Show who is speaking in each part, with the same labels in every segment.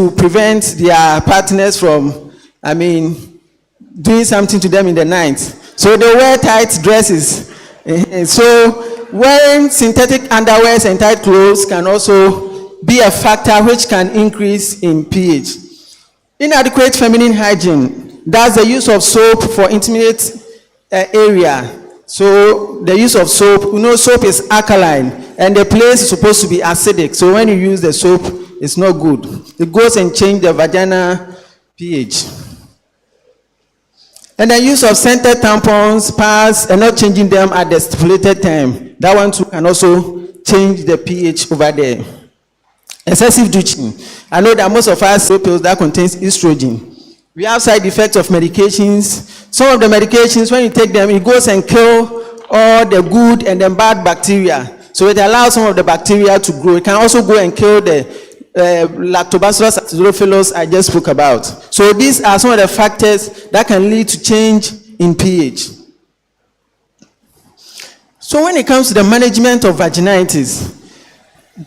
Speaker 1: to prevent their partners from, doing something to them in the night. So they wear tight dresses. So wearing synthetic underwears and tight clothes can also be a factor which can increase in pH. Inadequate feminine hygiene. That's the use of soap for intimate area. So the use of soap, soap is alkaline and the place is supposed to be acidic. So when you use the soap, it's not good. It goes and changes the vaginal pH. And the use of scented tampons, pads, and not changing them at the stipulated time. That one too can also change the pH over there. Excessive douching. I know that most of us take pills that contains estrogen. We have side effects of medications. Some of the medications, when you take them, it goes and kills all the good and the bad bacteria. So it allows some of the bacteria to grow. It can also go and kill the lactobacillus acidophilus I just spoke about. So these are some of the factors that can lead to change in pH. So when it comes to the management of vaginitis,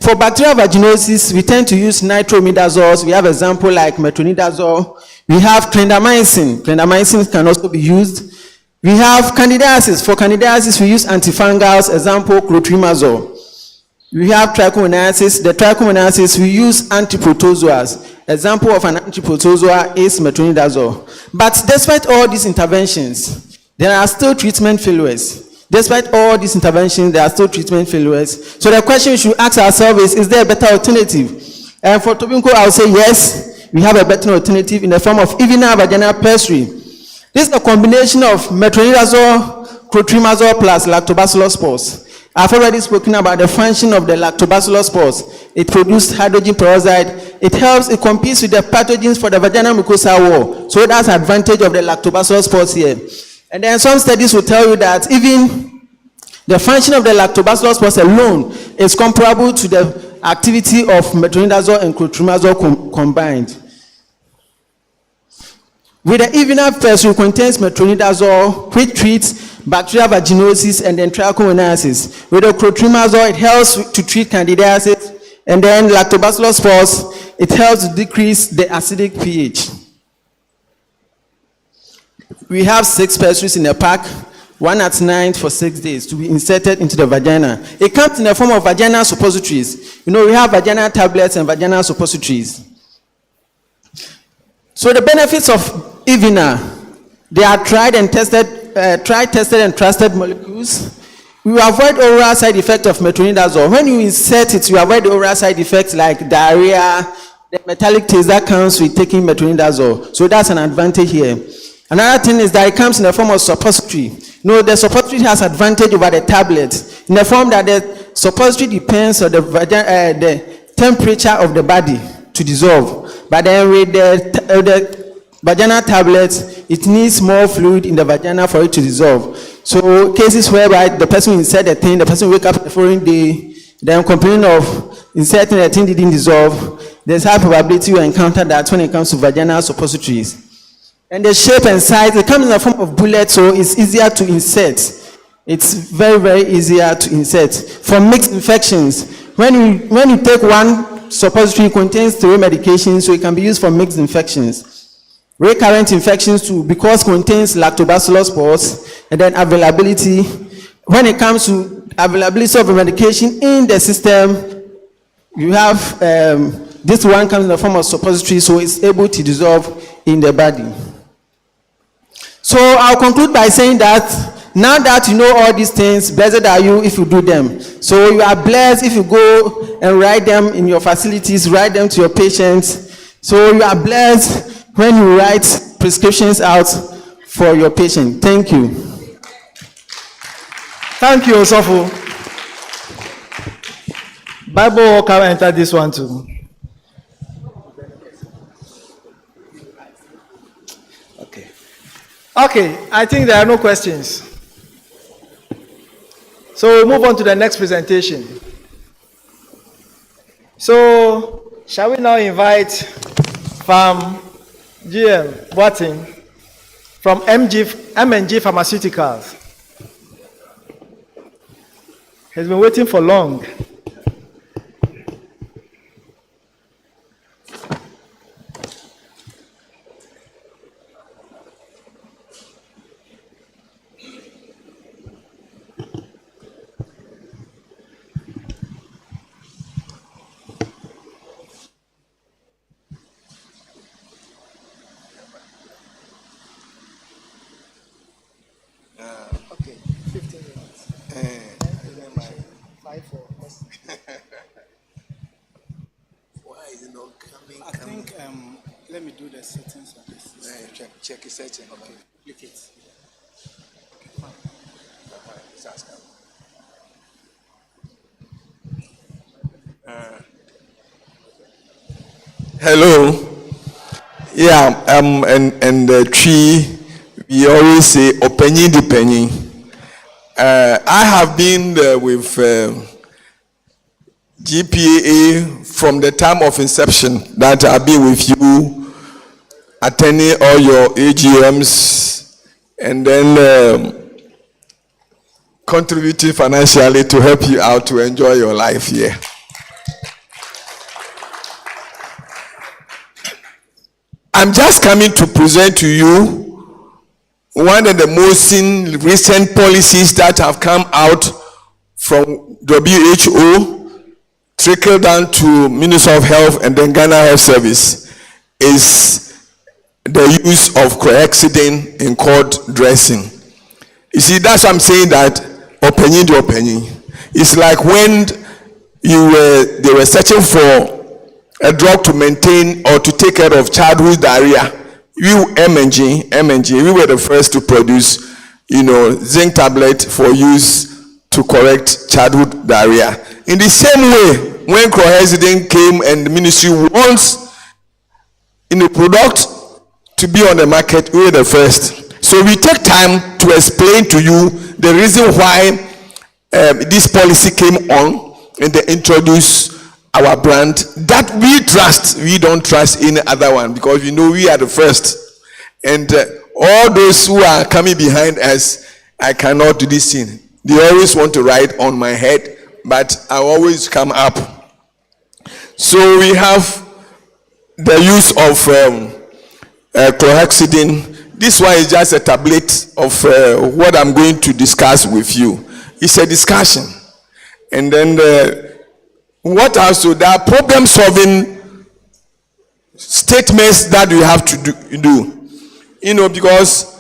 Speaker 1: for bacterial vaginosis, we tend to use nitromidazoles. We have example like metronidazole. We have clindamycin. Clindamycin can also be used. We have candidiasis. For candidiasis, we use antifungals, example clotrimazole. We have trichomoniasis. The trichomoniasis, we use antiprotozoas. Example of an antiprotozoa is metronidazole. But despite all these interventions, there are still treatment failures. Despite all these interventions, there are still treatment failures. So the question we should ask ourselves is there a better alternative? And for tobacco, I would say yes, we have a better alternative in the form of evening vaginal pessary. This is a combination of metronidazole, clotrimazole plus lactobacillus spores. I've already spoken about the function of the lactobacillus spores. It produces hydrogen peroxide. It competes with the pathogens for the vaginal mucosal wall. So that's the advantage of the lactobacillus spores here. And then some studies will tell you that even the function of the lactobacillus spores alone is comparable to the activity of metronidazole and clotrimazole combined. With the evening pessary contains metronidazole, which treats bacterial vaginosis and then trichomoniasis. With the clotrimazole, it helps to treat candidiasis, and then lactobacillus spores, it helps to decrease the acidic pH. We have 6 pessaries in a pack, one at night for 6 days to be inserted into the vagina. It comes in the form of vaginal suppositories. We have vaginal tablets and vaginal suppositories. So the benefits of Ivina, they are tried, tested, and trusted molecules. We will avoid oral side effects of metronidazole. When you insert it, you avoid the oral side effects like diarrhea, the metallic taste that comes with taking metronidazole. So that's an advantage here. Another thing is that it comes in the form of suppository. The suppository has advantage over the tablet in the form that the suppository depends on the temperature of the body to dissolve. But then with the vaginal tablets, it needs more fluid in the vagina for it to dissolve. So cases whereby the person will insert the thing, the person will wake up the following day, then complaining of inserting the thing didn't dissolve, there's high probability you encounter that when it comes to vaginal suppositories. And the shape and size, it comes in the form of bullet, so it's easier to insert. It's very, very easier to insert. For mixed infections, when you take one suppository, it contains 3 medications, so it can be used for mixed infections. Recurrent infections too, because it contains lactobacillus spores, and then availability. When it comes to availability of a medication in the system, you have this one comes in the form of suppository, so it's able to dissolve in the body. So I'll conclude by saying that now that you know all these things, blessed are you if you do them. So you are blessed if you go and write them in your facilities, write them to your patients. So you are blessed when you write prescriptions out for your patient. Thank you.
Speaker 2: Thank you, Osofo. Bible can enter this one too. Okay, I think there are no questions. So we'll move on to the next presentation. So, shall we now invite from GM Watson from M&G Pharmaceuticals. He's been waiting for long.
Speaker 3: Let me do the settings on this.
Speaker 4: Check the setting.
Speaker 3: Okay, click it.
Speaker 4: Hello. Yeah, and the tree, we always say, openyi di penny. I have been with GPAA from the time of inception that I've been with you, attending all your AGMs, and then contributing financially to help you out to enjoy your life here. I'm just coming to present to you one of the most recent policies that have come out from WHO, trickle down to Ministry of Health and then Ghana Health Service, is the use of chlorhexidine in cord dressing. You see, that's why I'm saying that openyi the openyi. It's like when they were searching for a drug to maintain or to take care of childhood diarrhea. MNG, we were the first to produce, zinc tablet for use to correct childhood diarrhea. In the same way, when chlorhexidine came and the ministry wants in the product to be on the market, we were the first. So we take time to explain to you the reason why this policy came on and they introduced our brand that we trust. We don't trust any other one because we know we are the first. And all those who are coming behind us, I cannot do this thing. They always want to ride on my head, but I always come up. So we have the use of chlorhexidine. This one is just a tablet of what I'm going to discuss with you. It's a discussion. And then what also, there are problem solving statements that we have to do. Because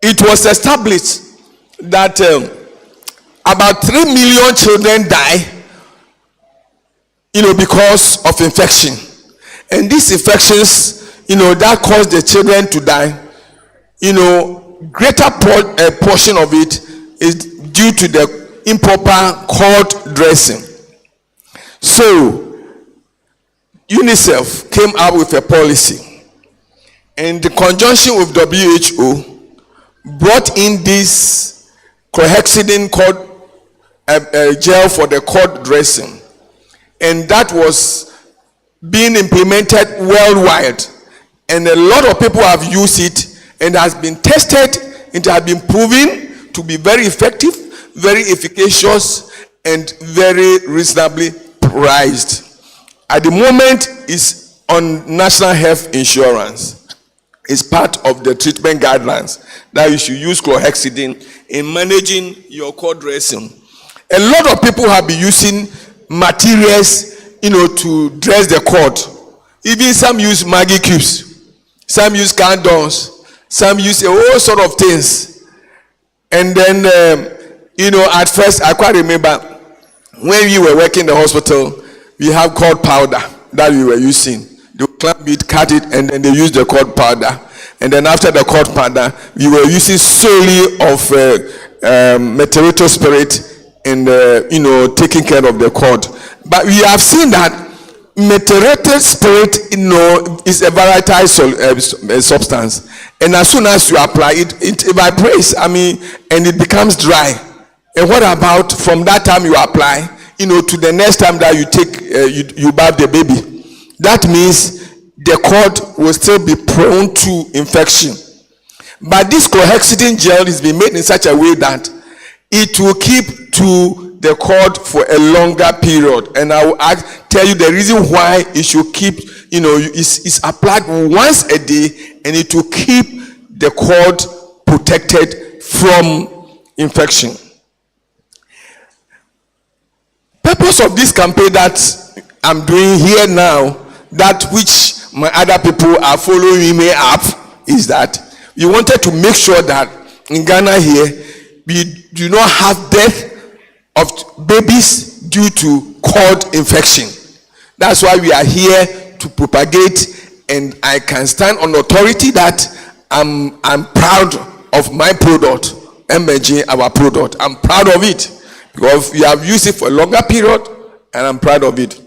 Speaker 4: it was established that about 3 million children die, because of infection. And these infections, that cause the children to die, greater portion of it is due to the improper cord dressing. So UNICEF came up with a policy, and the conjunction with WHO brought in this chlorhexidine cord gel for the cord dressing, and that was being implemented worldwide, and a lot of people have used it, and has been tested. It has been proven to be very effective, very efficacious, and very reasonably priced. At the moment, is on national health insurance. It's part of the treatment guidelines that you should use chlorhexidine in managing your cord dressing. A lot of people have been using materials, to dress the cord. Even some use Maggie cubes, some use candles, some use a whole sort of things. And then at first, I quite remember when we were working in the hospital, we have cord powder that we were using. They clamp it, cut it, and then they use the cord powder. And then after the cord powder, we were using solely of methylated spirit and taking care of the cord. But we have seen that methylated spirit, is a volatile substance, and as soon as you apply it, it evaporates. And it becomes dry. And what about from that time you apply, to the next time that you take, you bath the baby? That means the cord will still be prone to infection. But this chlorhexidine gel is being made in such a way that it will keep to the cord for a longer period. And I will tell you the reason why it should keep, is applied once a day, and it will keep the cord protected from infection. Purpose of this campaign that I'm doing here now, that which my other people are following me up, is that we wanted to make sure that in Ghana here, we do not have death of babies due to cord infection. That's why we are here to propagate, and I can stand on authority that I'm proud of my product, MG, our product. I'm proud of it because we have used it for a longer period, and I'm proud of it.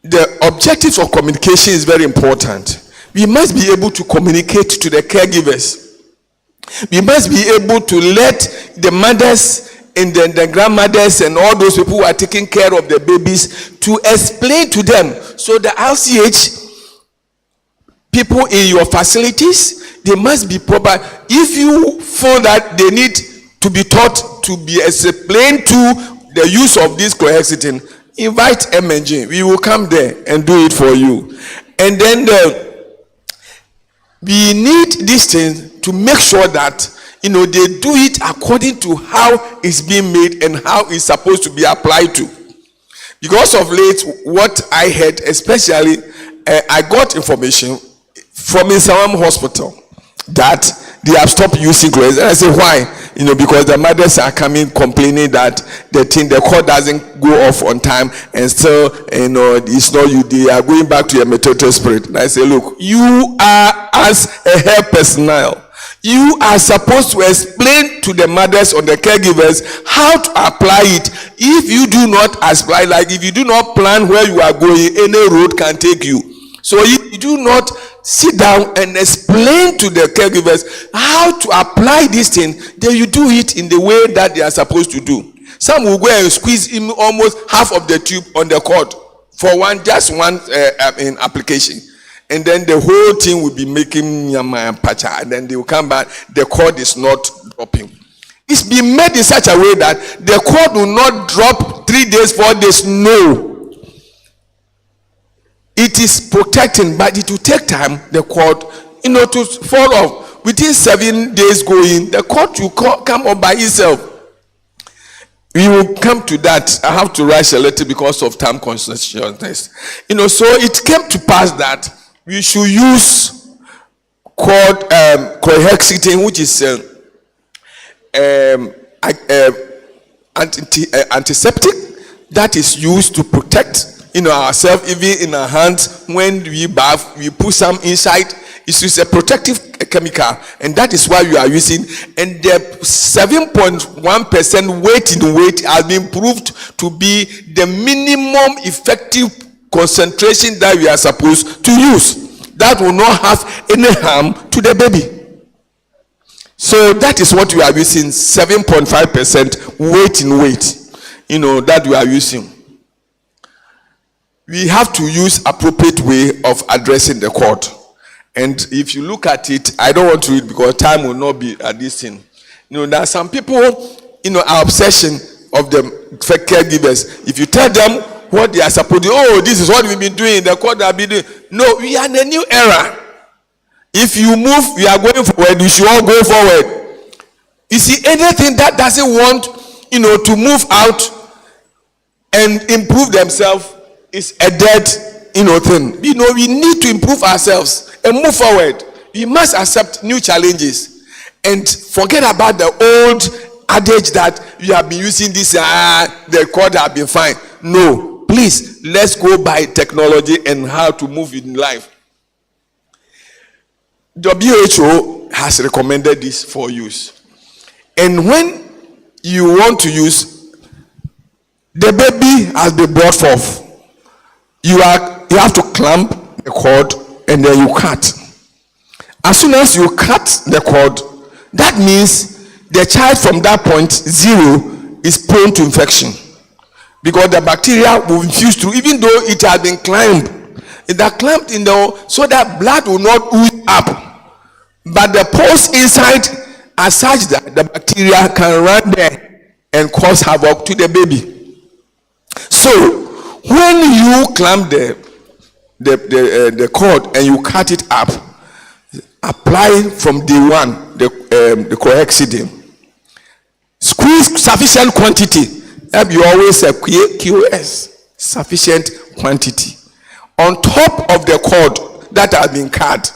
Speaker 4: The objectives of communication is very important. We must be able to communicate to the caregivers. We must be able to let the mothers and the grandmothers and all those people who are taking care of the babies to explain to them. So the RCH people in your facilities, they must be proper. If you feel that they need to be taught to be explained to the use of this chlorhexidine, invite MNG. We will come there and do it for you. And then we need this thing to make sure that they do it according to how it's being made and how it's supposed to be applied to. Because of late, what I heard, especially, I got information from Isawam Hospital that they have stopped using chlorhexidine. And I say, why? Because the mothers are coming complaining that the cord doesn't go off on time, and still, it's not you. They are going back to your methodical spirit. And I say, look, you are, as a health personnel, you are supposed to explain to the mothers or the caregivers how to apply it. If you do not apply, like if you do not plan where you are going, any road can take you. So if you do not sit down and explain to the caregivers how to apply this thing, then you do it in the way that they are supposed to do. Some will go and squeeze in almost half of the tube on the cord for just one application. And then the whole thing will be making yama and pacha, and then they will come back, the cord is not dropping. It's been made in such a way that the cord will not drop 3 days, 4 days. No. It is protecting, but it will take time, the cord, to fall off. Within 7 days going, the cord will come up by itself. We will come to that. I have to rush a little because of time consciousness. So it came to pass that we should use chlorhexidine, which is antiseptic, that is used to protect ourselves, even in our hands. When we bath, we put some inside. It's a protective chemical, and that is why we are using. And the 7.1% weight has been proved to be the minimum effective concentration that we are supposed to use. That will not have any harm to the baby. So that is what we are using, 7.5% weight, that we are using. We have to use appropriate way of addressing the cord. And if you look at it, I don't want to read because time will not be at this thing. There are some people, our obsession of the caregivers. If you tell them what they are supposed to do, this is what we've been doing, the cord have been doing. No, we are in a new era. If you move, we are going forward, we should all go forward. You see, anything that doesn't want, to move out and improve themselves is a dead, thing. We need to improve ourselves and move forward. We must accept new challenges and forget about the old adage that you have been using this, the cord have been fine. No, please, let's go by technology and how to move in life. WHO has recommended this for use. And when you want to use, the baby has been brought forth. You have to clamp the cord and then you cut. As soon as you cut the cord, that means the child from that point 0 is prone to infection, because the bacteria will infuse through, even though it has been clamped. It has clamped so that blood will not ooze up, but the pores inside are such that the bacteria can run there and cause havoc to the baby. So when you clamp the cord and you cut it up, apply from day one the chlorhexidine. Squeeze sufficient quantity. You always say QS, sufficient quantity, on top of the cord that has been cut.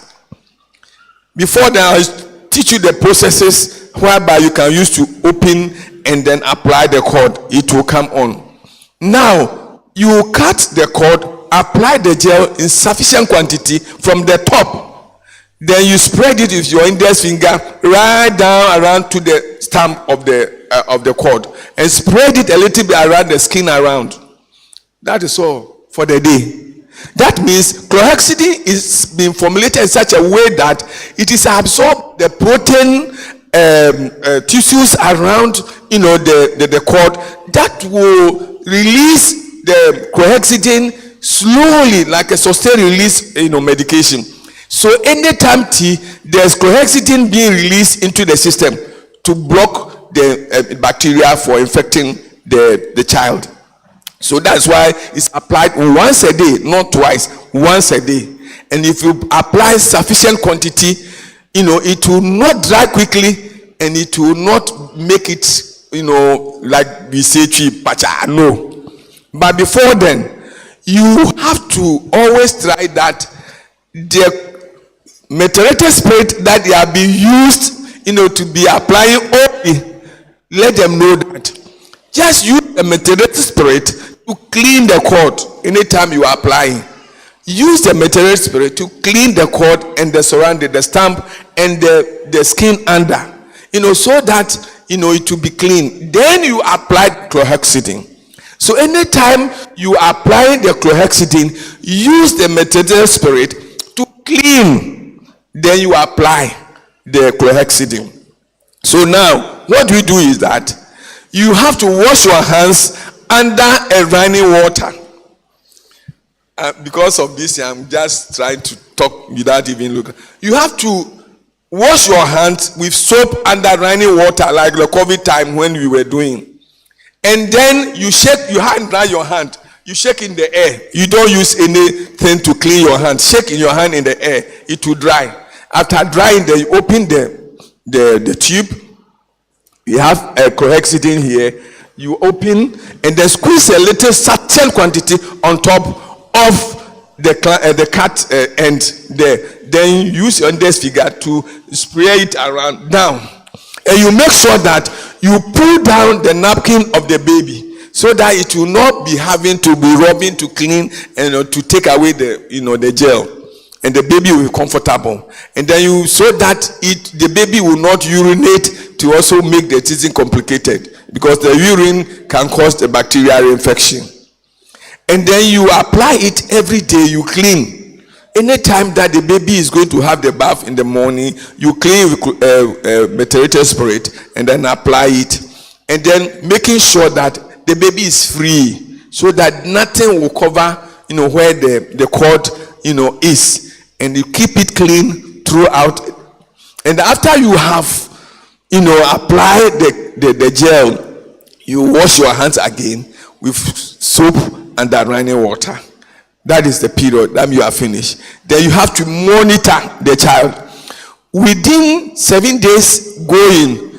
Speaker 4: Before that, I teach you the processes whereby you can use to open and then apply the cord. It will come on. Now, you cut the cord, apply the gel in sufficient quantity from the top. Then you spread it with your index finger right down around to the stem of the cord, and spread it a little bit around the skin around. That is all for the day. That means chlorhexidine is being formulated in such a way that it is absorbed the protein tissues around, the cord, that will release the chlorhexidine slowly, like a sustained release, medication. So anytime there's chlorhexidine being released into the system to block the bacteria for infecting the child. So that's why it's applied once a day, not twice, once a day. And if you apply sufficient quantity, it will not dry quickly, and it will not make it, like we say, cheap, no. But before then, you have to always try that the methylated spirit that they are being used, to be applying only, let them know that just use the methylated spirit to clean the cord anytime you are applying. Use the methylated spirit to clean the cord and the surrounding, the stump and the skin under, so that it will be clean. Then you apply chlorhexidine. So anytime you apply the chlorhexidine, use the methylated spirit to clean. Then you apply the chlorhexidine. So now what we do is that you have to wash your hands under a running water. Because of this, I'm just trying to talk without even looking. You have to wash your hands with soap under running water, like the COVID time when we were doing. And then you shake your hand, dry your hand. You shake in the air. You don't use anything to clean your hand. Shake in your hand in the air. It will dry. After drying, then you open the tube. You have a chlorhexidine here. You open and then squeeze a little certain quantity on top of the cut end there. Then use your index finger to spray it around down, and you make sure that you pull down the napkin of the baby so that it will not be having to be rubbing to clean and to take away the gel, and the baby will be comfortable. And then so that the baby will not urinate to also make the teething complicated, because the urine can cause the bacterial infection. And then you apply it every day. You clean. Anytime that the baby is going to have the bath in the morning, you clean with methylated spirit and then apply it. And then making sure that the baby is free, so that nothing will cover, where the cord, is. And you keep it clean throughout. And after you have, applied the gel, you wash your hands again with soap and that running water. That is the period that you are finished. Then you have to monitor the child. Within 7 days going,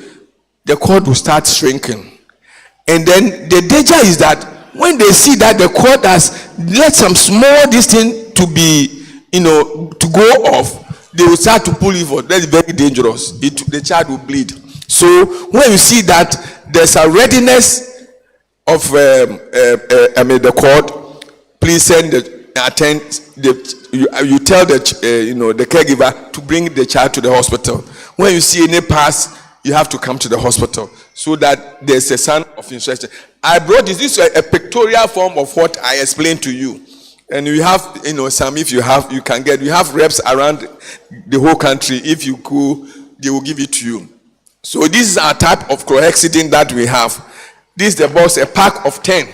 Speaker 4: the cord will start shrinking. And then the danger is that when they see that the cord has let some small distance to be, to go off, they will start to pull it forward. That is very dangerous. The child will bleed. So when you see that there's a readiness of the cord, please send you tell the caregiver to bring the child to the hospital. When you see any pass, you have to come to the hospital, so that there's a sign of instruction. I brought this is a pictorial form of what I explained to you, and we have some. If you can get. We have reps around the whole country. If you go, they will give it to you. So this is our type of chlorhexidine that we have. This is the box, a pack of 10.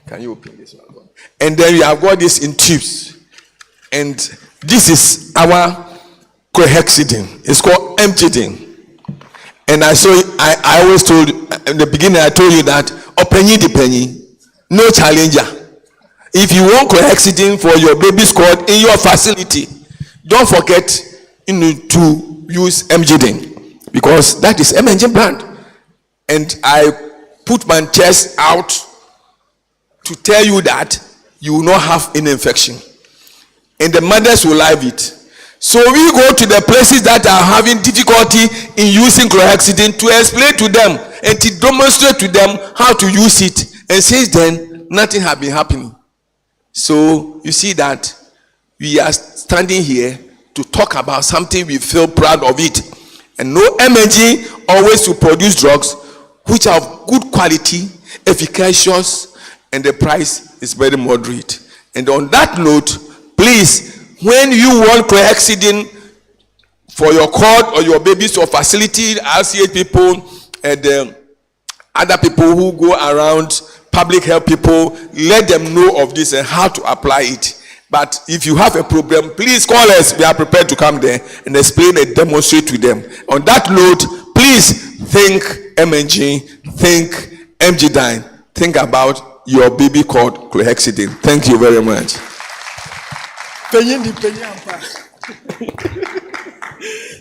Speaker 4: Can you open this one? And then we have got this in tubes. And this is our chlorhexidine. It's called emgidine. And I always told you, in the beginning, I told you that, penny the penny, no challenger. If you want chlorhexidine for your baby's cord in your facility, don't forget to use emgidine, because that is M&G brand. And I put my chest out to tell you that you will not have any infection, and the mothers will love it. So we go to the places that are having difficulty in using chlorhexidine to explain to them and to demonstrate to them how to use it. And since then, nothing has been happening. So you see that we are standing here to talk about something we feel proud of it. And no MNG always to produce drugs which are of good quality, efficacious, and the price is very moderate. And on that note, please, when you want chlorhexidine for your cord or your babies or facility, RCH people and other people who go around, public health people, let them know of this and how to apply it. But if you have a problem, please call us. We are prepared to come there and explain and demonstrate to them. On that note, please think MNG, think MGDyne, think about your baby called chlorhexidine. Thank you very much.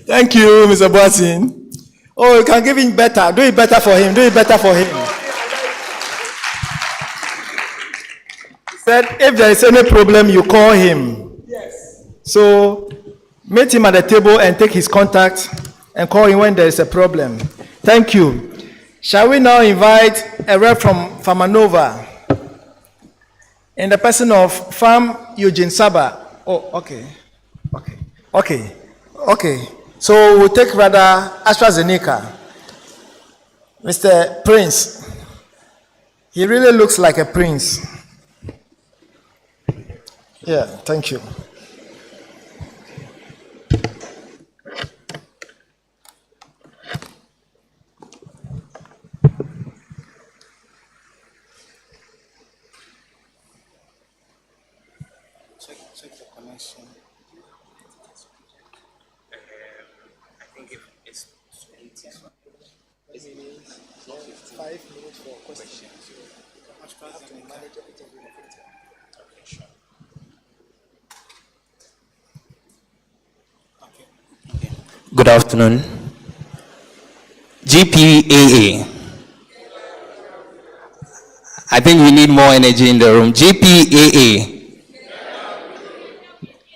Speaker 2: Thank you, Mr. Boatin. Oh, you can give him better. Do it better for him. Do it better for him. He said, if there is any problem, you call him. Yes. So, meet him at the table and take his contact and call him when there is a problem. Thank you. Shall we now invite a rep from Farmanova in the person of Farm Eugene Saba? Oh, okay. So we'll take rather AstraZeneca. Mr. Prince. He really looks like a prince. Yeah, thank you.
Speaker 3: Check the connection. I think it's 5 minutes for questions. Okay, sure. Okay.
Speaker 5: Good afternoon. GPAA. I think we need more energy in the room. GPAA.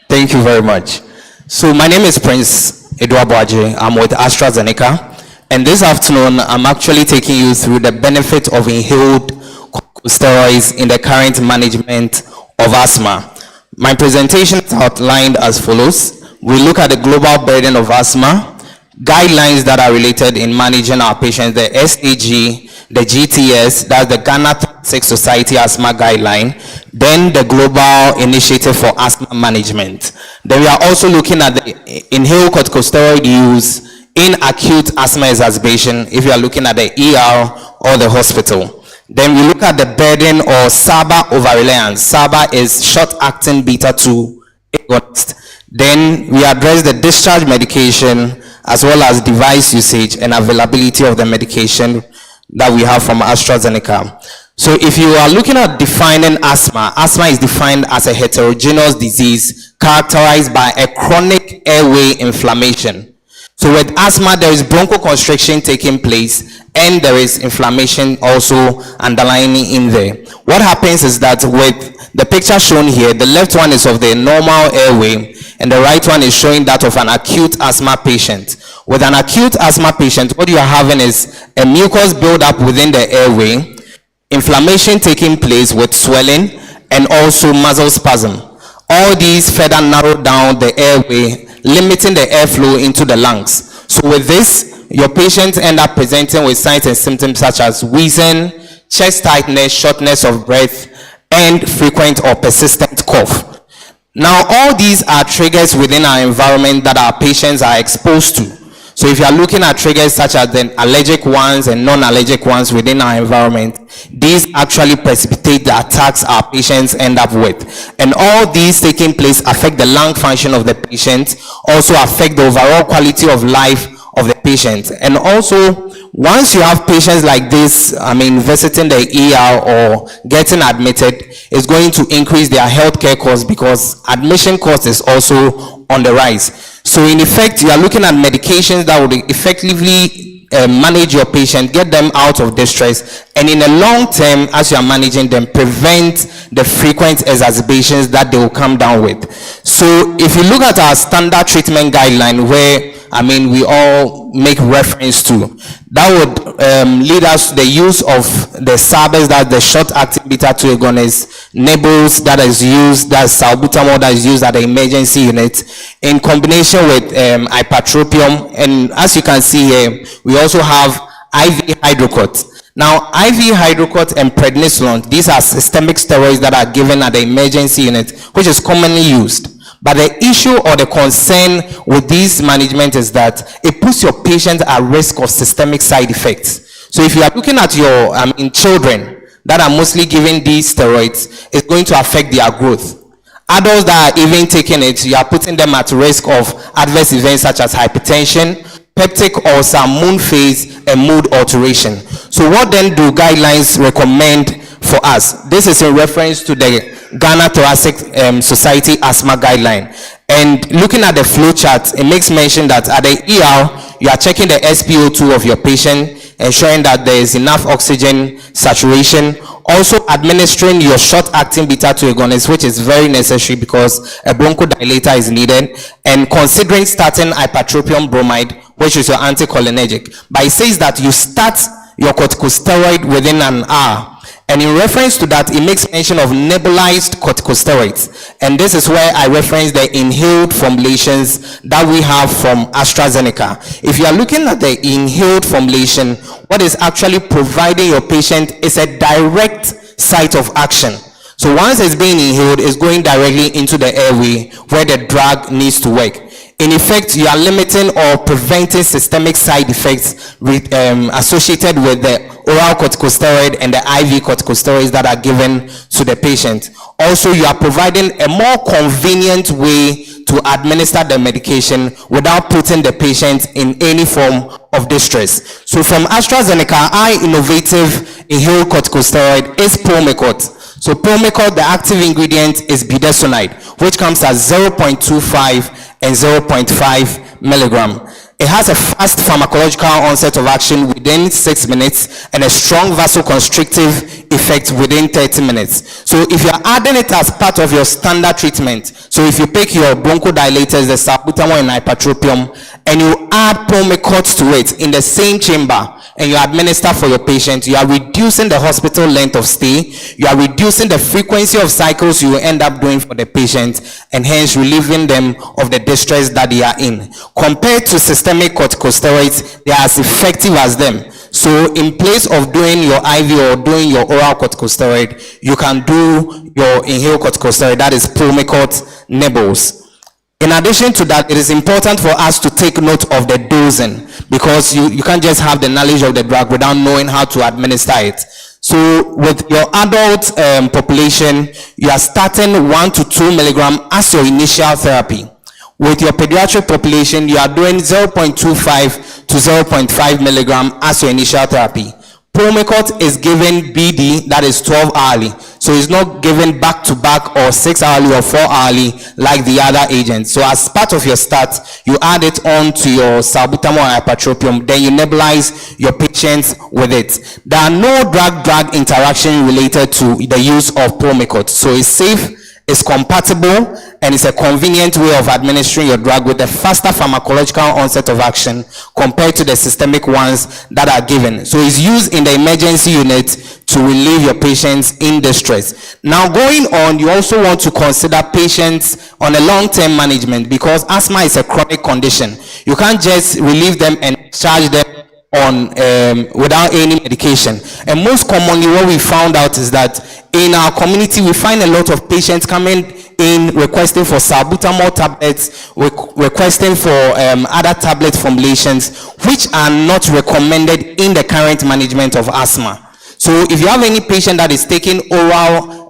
Speaker 5: Thank you very much. So my name is Prince Eduabuaje. I'm with AstraZeneca. And this afternoon, I'm actually taking you through the benefit of inhaled corticosteroids in the current management of asthma. My presentation is outlined as follows. We look at the global burden of asthma, guidelines that are related in managing our patients, the SAG, the GTS, that's the Ghana Thoracic Society Asthma Guideline, then the Global Initiative for Asthma Management. Then we are also looking at the inhaled corticosteroid use in acute asthma exacerbation if you are looking at the ER or the hospital. Then we look at the burden or SABA overreliance. SABA is short-acting beta-2 agonist. Then we address the discharge medication as well as device usage and availability of the medication that we have from AstraZeneca. So if you are looking at defining asthma, asthma is defined as a heterogeneous disease characterized by a chronic airway inflammation. So with asthma, there is bronchoconstriction taking place and there is inflammation also underlying in there. What happens is that with the picture shown here, the left one is of the normal airway and the right one is showing that of an acute asthma patient. With an acute asthma patient, what you are having is a mucus buildup within the airway, inflammation taking place with swelling and also muscle spasm. All these further narrow down the airway, limiting the airflow into the lungs. So with this, your patients end up presenting with signs and symptoms such as wheezing, chest tightness, shortness of breath, and frequent or persistent cough. Now, all these are triggers within our environment that our patients are exposed to. So if you are looking at triggers such as the allergic ones and non-allergic ones within our environment, these actually precipitate the attacks our patients end up with. And all these taking place affect the lung function of the patient, also affect the overall quality of life of the patient. And also, once you have patients like this, visiting the ER or getting admitted, it's going to increase their healthcare costs because admission cost is also on the rise. So in effect, you are looking at medications that would effectively manage your patient, get them out of distress, and in the long term, as you are managing them, prevent the frequent exacerbations that they will come down with. So if you look at our standard treatment guideline, where we all make reference to. That would lead us to the use of the SABs, that the short-acting beta-2 agonist, Nebels that is used, that's salbutamol that is used at the emergency unit, in combination with ipratropium. And as you can see here, we also have IV hydrocot. Now, IV hydrocot and prednisolone, these are systemic steroids that are given at the emergency unit, which is commonly used. But the issue or the concern with these management is that it puts your patient at risk of systemic side effects. So if you are looking at your children that are mostly given these steroids, it's going to affect their growth. Adults that are even taking it, you are putting them at risk of adverse events such as hypertension, peptic ulcer, moon phase, and mood alteration. So what then do guidelines recommend for us? This is in reference to the Ghana Thoracic Society asthma guideline. And looking at the flow chart, it makes mention that at the ER, you are checking the SpO2 of your patient, ensuring that there is enough oxygen saturation. Also administering your short-acting beta-2 agonist, which is very necessary because a bronchodilator is needed, and considering starting ipratropium bromide, which is your anticholinergic. But it says that you start your corticosteroid within an hour. And in reference to that, it makes mention of nebulized corticosteroids. And this is where I reference the inhaled formulations that we have from AstraZeneca. If you are looking at the inhaled formulation, what is actually providing your patient is a direct site of action. So once it's being inhaled, it's going directly into the airway where the drug needs to work. In effect, you are limiting or preventing systemic side effects associated with the oral corticosteroid and the IV corticosteroids that are given to the patient. Also, you are providing a more convenient way to administer the medication without putting the patient in any form of distress. So from AstraZeneca, our innovative inhaled corticosteroid is Pulmicort. So Pulmicort, the active ingredient is budesonide, which comes at 0.25 and 0.5 milligram. It has a fast pharmacological onset of action within 6 minutes and a strong vasoconstrictive effect within 30 minutes. So if you are adding it as part of your standard treatment, so if you pick your bronchodilators, the salbutamol and ipratropium, and you add Pulmicort to it in the same chamber, and you administer for your patient, you are reducing the hospital length of stay, you are reducing the frequency of cycles you will end up doing for the patient, and hence relieving them of the distress that they are in. Compared to systemic corticosteroids, they are as effective as them. So in place of doing your IV or doing your oral corticosteroid, you can do your inhaled corticosteroid, that is Pulmicort Nebels. In addition to that, it is important for us to take note of the dosing, because you can't just have the knowledge of the drug without knowing how to administer it. So with your adult population, you are starting 1 to 2 milligram as your initial therapy. With your pediatric population, you are doing 0.25 to 0.5 milligram as your initial therapy. Pulmicort is given BD, that is 12 hourly. So it's not given back to back or 6 hourly or 4 hourly like the other agents. So as part of your start, you add it on to your salbutamol or ipratropium, then you nebulize your patients with it. There are no drug-drug interaction related to the use of Pulmicort. So it's safe, it's compatible, and it's a convenient way of administering your drug with a faster pharmacological onset of action compared to the systemic ones that are given. So it's used in the emergency unit to relieve your patients in distress. Now going on, you also want to consider patients on a long-term management, because asthma is a chronic condition. You can't just relieve them and charge them on without any medication. And most commonly what we found out is that in our community we find a lot of patients coming in requesting for salbutamol tablets, requesting for other tablet formulations which are not recommended in the current management of asthma. So if you have any patient that is taking oral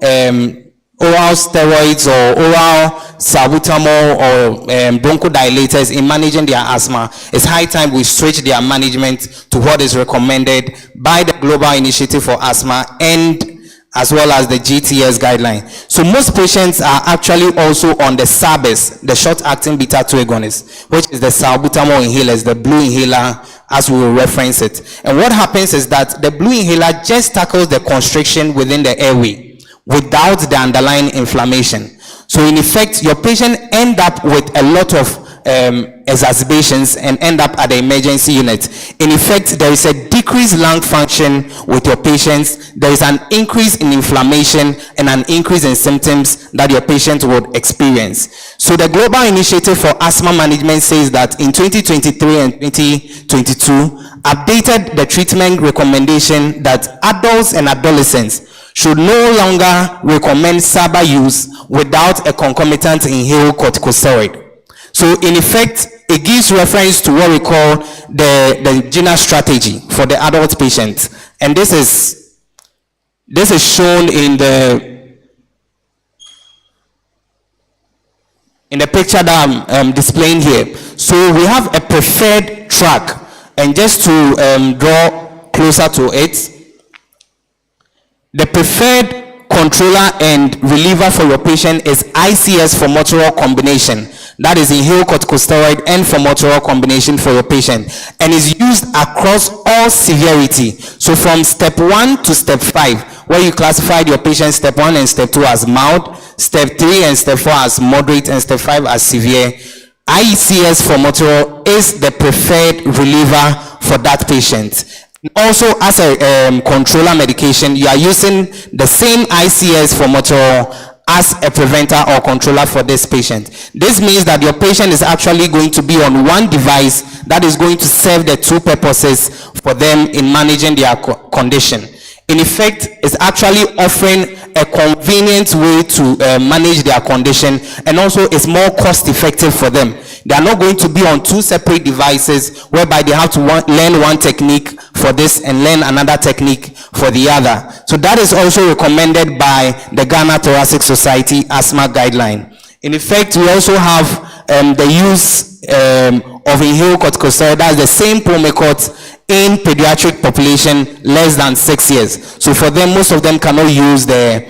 Speaker 5: steroids or oral salbutamol or bronchodilators in managing their asthma, it's high time we switch their management to what is recommended by the Global Initiative for Asthma and as well as the GTS guideline. So most patients are actually also on the SABs, the short-acting beta-2 agonist, which is the salbutamol inhalers, the blue inhaler, as we will reference it. And what happens is that the blue inhaler just tackles the constriction within the airway without the underlying inflammation. So in effect, your patient end up with a lot of exacerbations and end up at the emergency unit. In effect, there is a decreased lung function with your patients. There is an increase in inflammation and an increase in symptoms that your patient would experience. So the Global Initiative for Asthma Management says that in 2023 and 2022, updated the treatment recommendation that adults and adolescents should no longer recommend SABA use without a concomitant inhaled corticosteroid. So in effect, it gives reference to what we call the GINA strategy for the adult patient. And this is shown in the picture that I'm displaying here. So we have a preferred track, and just to draw closer to it, the preferred controller and reliever for your patient is ICS formoterol combination. That is inhaled corticosteroid and formoterol combination for your patient, and is used across all severity. So from step 1 to step 5, where you classified your patient step 1 and step 2 as mild, step 3 and step 4 as moderate, and step 5 as severe. ICS formoterol is the preferred reliever for that patient. Also, as a controller medication, you are using the same ICS formoterol as a preventer or controller for this patient. This means that your patient is actually going to be on one device that is going to serve the two purposes for them in managing their condition. In effect, it's actually offering a convenient way to manage their condition, and also it's more cost effective for them. They are not going to be on two separate devices whereby they have to learn one technique for this and learn another technique for the other. So that is also recommended by the Ghana Thoracic Society asthma guideline. In effect, we also have the use of inhaled corticosteroid. That's the same Pulmicort in pediatric population less than 6 years. So for them, most of them cannot use the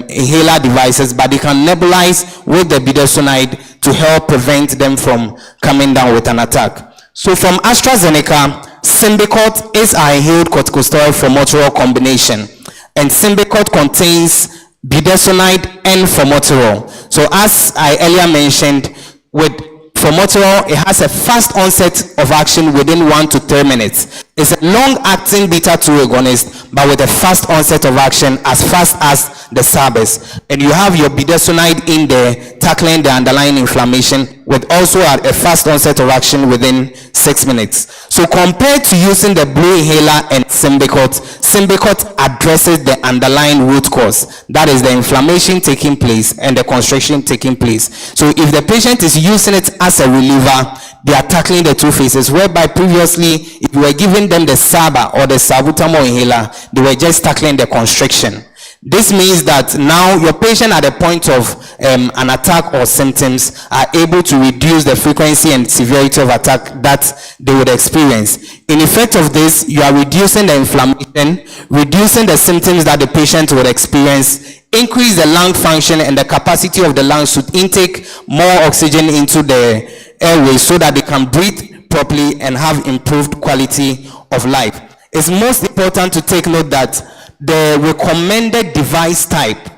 Speaker 5: inhaler devices, but they can nebulize with the budesonide to help prevent them from coming down with an attack. So from AstraZeneca, Symbicort is our inhaled corticosteroid formoterol combination, and Symbicort contains budesonide and formoterol. So as I earlier mentioned, with formoterol, it has a fast onset of action within 1 to 3 minutes. It's a long-acting beta-2 agonist, but with a fast onset of action as fast as the SABs. And you have your budesonide in there tackling the underlying inflammation with also a fast onset of action within 6 minutes. So compared to using the blue inhaler and Symbicort, Symbicort addresses the underlying root cause. That is the inflammation taking place and the constriction taking place. So if the patient is using it as a reliever, they are tackling the two phases, whereby previously, if you were giving them the SABA or the salbutamol inhaler, they were just tackling the constriction. This means that now your patient at the point of an attack or symptoms are able to reduce the frequency and severity of attack that they would experience. In effect of this, you are reducing the inflammation, reducing the symptoms that the patient would experience, increase the lung function and the capacity of the lungs to intake more oxygen into the airway so that they can breathe properly and have improved quality of life. It's most important to take note that the recommended device type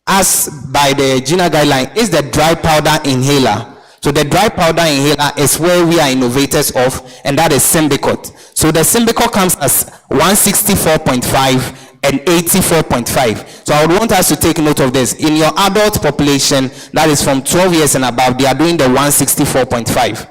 Speaker 5: as by the GINA guideline is the dry powder inhaler. So the dry powder inhaler is where we are innovators of, and that is Symbicort. So the Symbicort comes as 164.5 and 84.5. So I would want us to take note of this. In your adult population, that is from 12 years and above, they are doing the 164.5.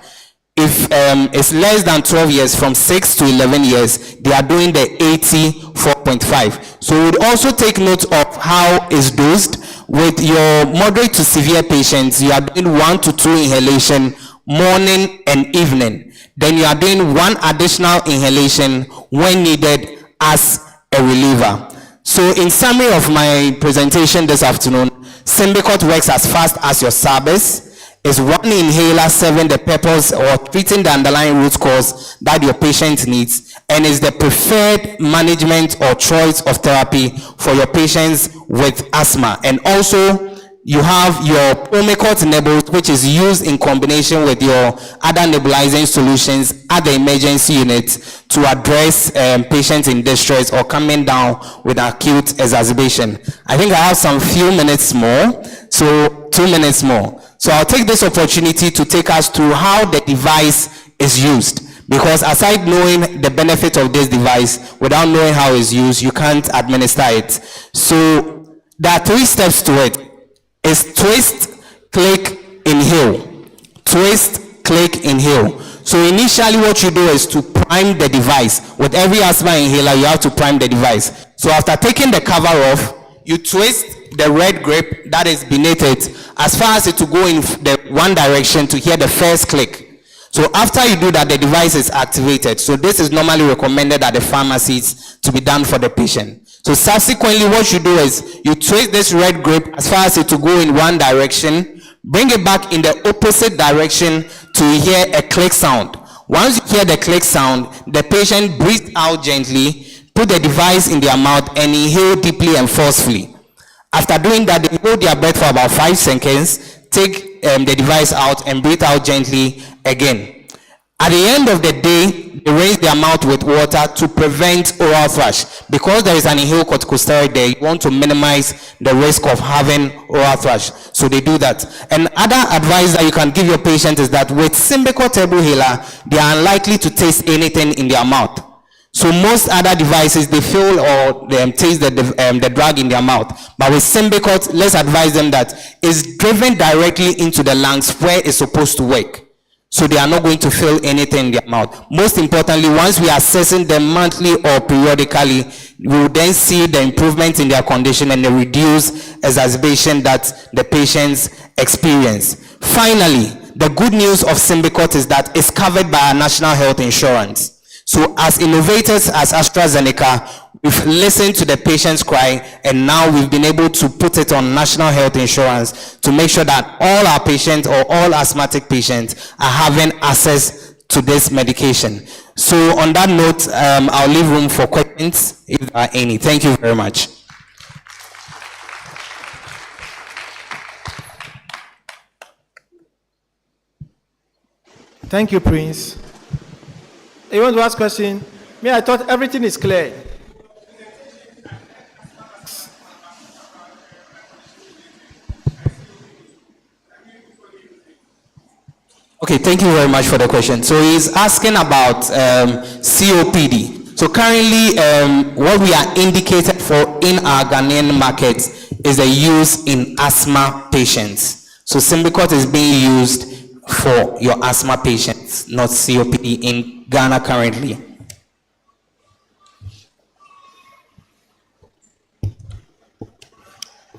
Speaker 5: If it's less than 12 years, from 6 to 11 years, they are doing the 84.5. So we would also take note of how it's dosed. With your moderate to severe patients, you are doing 1 to 2 inhalation morning and evening. Then you are doing 1 additional inhalation when needed as a reliever. So in summary of my presentation this afternoon, Symbicort works as fast as your SABs. Is 1 inhaler serving the purpose or treating the underlying root cause that your patient needs, and is the preferred management or choice of therapy for your patients with asthma. And also you have your Promicort Nebul, which is used in combination with your other nebulizing solutions at the emergency unit to address patients in distress or coming down with acute exacerbation. I think I have some few minutes more, so 2 minutes more. So I'll take this opportunity to take us through how the device is used. Because aside knowing the benefit of this device, without knowing how it's used, you can't administer it. So there are 3 steps to it. It's twist, click, inhale. Twist, click, inhale. So initially what you do is to prime the device. With every asthma inhaler, you have to prime the device. So after taking the cover off, you twist the red grip that is beneath it as far as it will go in the one direction to hear the first click. So after you do that, the device is activated. So this is normally recommended at the pharmacies to be done for the patient. So subsequently, what you do is you twist this red grip as far as it will go in one direction, bring it back in the opposite direction to hear a click sound. Once you hear the click sound, the patient breathes out gently, put the device in their mouth and inhale deeply and forcefully. After doing that, they hold their breath for about 5 seconds, take the device out and breathe out gently again. At the end of the day, they rinse their mouth with water to prevent oral thrush. Because there is an inhaled corticosteroid there, you want to minimize the risk of having oral thrush. So they do that. And other advice that you can give your patient is that with Symbicort Turbo Inhaler, they are unlikely to taste anything in their mouth. So most other devices, they feel or they taste the drug in their mouth. But with Symbicort, let's advise them that it's driven directly into the lungs where it's supposed to work. So they are not going to feel anything in their mouth. Most importantly, once we are assessing them monthly or periodically, we will then see the improvement in their condition and the reduced exacerbation that the patients experience. Finally, the good news of Symbicort is that it's covered by our national health insurance. So as innovators as AstraZeneca, we've listened to the patient's cry and now we've been able to put it on national health insurance to make sure that all our patients or all asthmatic patients are having access to this medication. So on that note, I'll leave room for questions if there are any. Thank you very much.
Speaker 2: Thank you, Prince. You want to ask a question? Me, I thought everything is clear.
Speaker 5: Okay, thank you very much for the question. So he's asking about COPD. So currently, what we are indicated for in our Ghanaian market is the use in asthma patients. So Symbicort is being used for your asthma patients, not COPD in Ghana currently.
Speaker 2: Is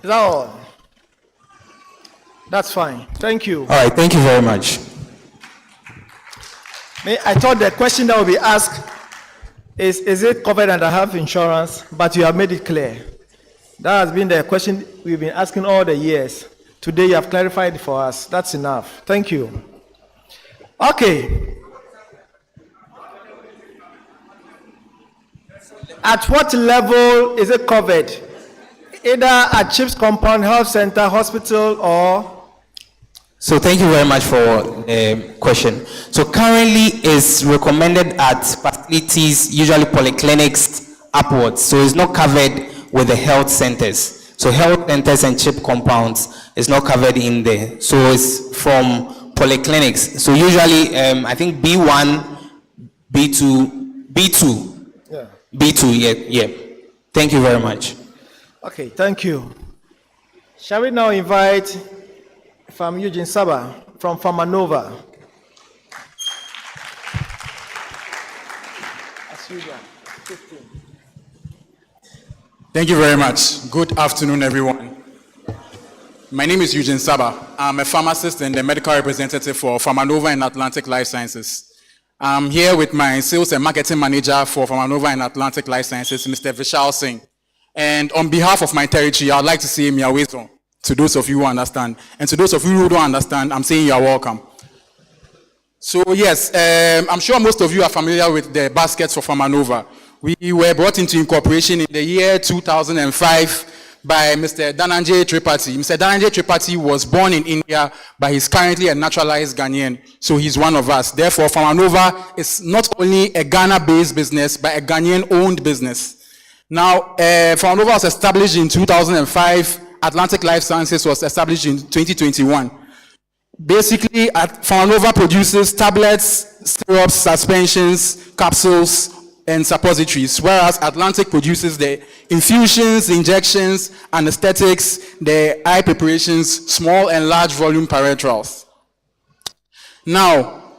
Speaker 2: that all? That's fine. Thank you.
Speaker 5: All right, thank you very much.
Speaker 2: I thought the question that will be asked is it covered under health insurance? But you have made it clear. That has been the question we've been asking all the years. Today you have clarified it for us. That's enough. Thank you. Okay. At what level is it covered? Either at CHIPS Compound Health Center, hospital, or?
Speaker 5: So thank you very much for the question. So currently it's recommended at facilities, usually polyclinics upwards. So it's not covered with the health centers. So health centers and CHIP compounds is not covered in there. So it's from polyclinics. So usually I think B1, B2.
Speaker 2: Yeah.
Speaker 5: B2, yeah. Thank you very much.
Speaker 2: Okay, thank you. Shall we now invite from Eugene Saba from Farmanova? As usual, 15.
Speaker 6: Thank you very much. Good afternoon, everyone. My name is Eugene Saba. I'm a pharmacist and the medical representative for Farmanova and Atlantic Life Sciences. I'm here with my sales and marketing manager for Farmanova and Atlantic Life Sciences, Mr. Vishal Singh. And on behalf of my territory, I'd like to say Miawezo to those of you who understand. And to those of you who don't understand, I'm saying you are welcome. So yes, I'm sure most of you are familiar with the baskets for Farmanova. We were brought into incorporation in the year 2005 by Mr. Dhananjay Tripathi. Mr. Dhananjay Tripathi was born in India, but he's currently a naturalized Ghanaian, so he's one of us. Therefore, Pharmanova is not only a Ghana-based business, but a Ghanaian-owned business. Now, Pharmanova was established in 2005. Atlantic Life Sciences was established in 2021. Basically, Pharmanova produces tablets, syrups, suspensions, capsules, and suppositories, whereas Atlantic produces the infusions, injections, anesthetics, the eye preparations, small and large volume parenterals. Now,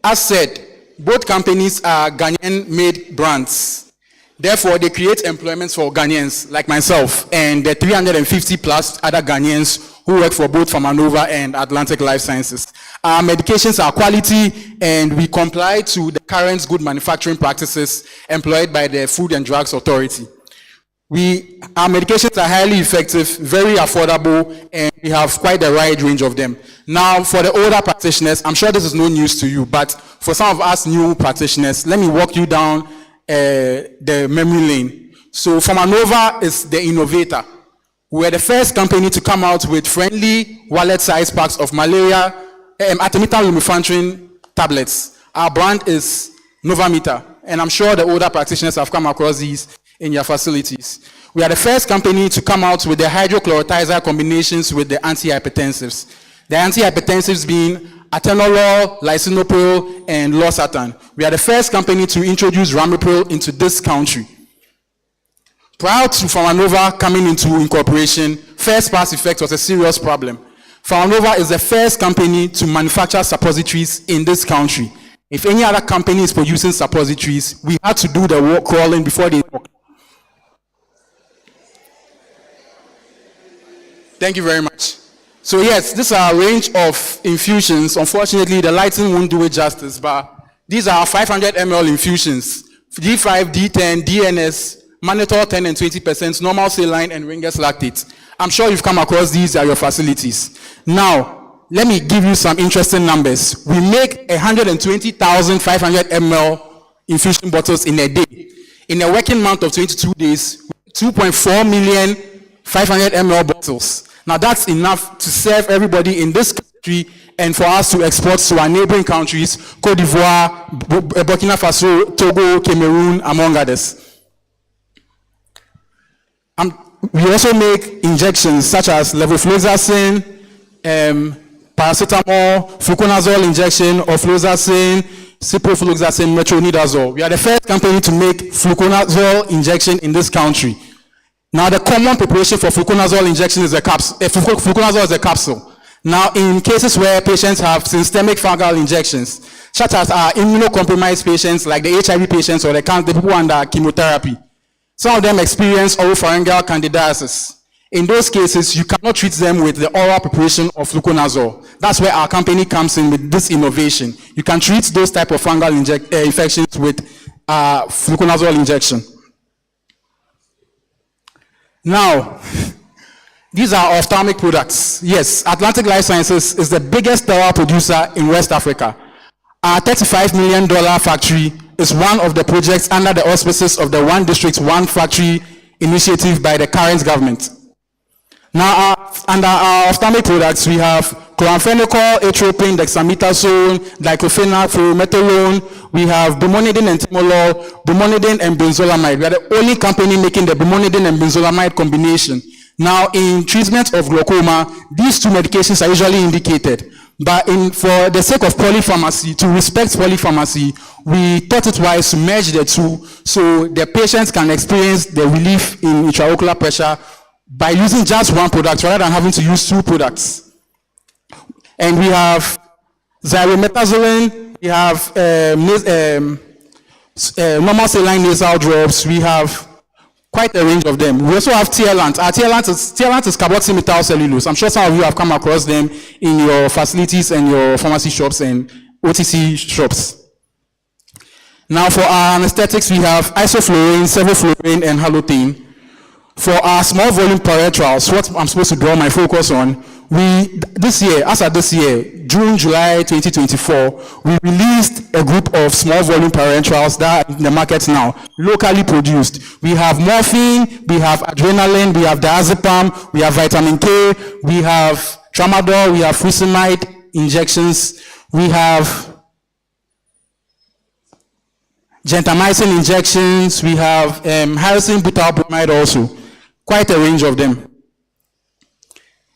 Speaker 6: as said, both companies are Ghanaian-made brands. Therefore, they create employment for Ghanaians like myself and the 350 plus other Ghanaians who work for both Pharmanova and Atlantic Life Sciences. Our medications are quality and we comply to the current good manufacturing practices employed by the Food and Drugs Authority. Our medications are highly effective, very affordable, and we have quite a wide range of them. Now, for the older practitioners, I'm sure this is no news to you, but for some of us new practitioners, let me walk you down the memory lane. So Pharmanova is the innovator. We were the first company to come out with friendly wallet-sized packs of malaria, artemether lumefantrine tablets. Our brand is Novameta, and I'm sure the older practitioners have come across these in your facilities. We are the first company to come out with the hydrochlorothiazide combinations with the antihypertensives. The antihypertensives being atenolol, lisinopril, and losartan. We are the first company to introduce ramipril into this country. Prior to Pharmanova coming into incorporation, first pass effect was a serious problem. Pharmanova is the first company to manufacture suppositories in this country. If any other company is producing suppositories, we had to do the work crawling before they work. Thank you very much. So yes, this is our range of infusions. Unfortunately, the lighting won't do it justice, but these are 500 ml infusions. D5, D10, DNS, mannitol 10 and 20%, normal saline, and Ringer's lactate. I'm sure you've come across these at your facilities. Now, let me give you some interesting numbers. We make 120,500 ml infusion bottles in a day. In a working month of 22 days, 2.4 million 500 ml bottles. Now that's enough to serve everybody in this country and for us to export to our neighboring countries, Cote d'Ivoire, Burkina Faso, Togo, Cameroon, among others. We also make injections such as levofloxacin, paracetamol, fluconazole injection, ofloxacin, ciprofloxacin, metronidazole. We are the first company to make fluconazole injection in this country. Now, the common preparation for fluconazole injection is a capsule. Fluconazole is a capsule. Now, in cases where patients have systemic fungal injections, such as our immunocompromised patients, like the HIV patients or the people under chemotherapy, some of them experience oropharyngeal candidiasis. In those cases, you cannot treat them with the oral preparation of fluconazole. That's where our company comes in with this innovation. You can treat those type of fungal infections with fluconazole injection. Now, these are ophthalmic products. Yes, Atlantic Life Sciences is the biggest sterile producer in West Africa. Our $35 million factory is one of the projects under the auspices of the One District, One Factory initiative by the current government. Now, under our ophthalmic products, we have chloramphenicol, atropine, dexamethasone, diclofenac, fluorometholone. We have brimonidine and timolol, brimonidine and benzolamide. We are the only company making the brimonidine and benzolamide combination. Now, in treatment of glaucoma, these two medications are usually indicated. But for the sake of polypharmacy, to respect polypharmacy, we thought it wise to merge the two so the patients can experience the relief in intraocular pressure by using just one product rather than having to use two products. And we have xylometazoline, we have normal saline nasal drops, we have quite a range of them. We also have Tierlant. Our Tierlant is carboxymethyl cellulose. I'm sure some of you have come across them in your facilities and your pharmacy shops and OTC shops. Now for our anesthetics, we have isoflurane, sevoflurane, and halothane. For our small volume parenterals, what I'm supposed to draw my focus on, as of this year, June, July 2024, we released a group of small volume parenterals that are in the market now, locally produced. We have morphine, we have adrenaline, we have diazepam, we have vitamin K, we have tramadol, we have fusimide injections, we have gentamicin injections, we have harrison butyl bromide also, quite a range of them.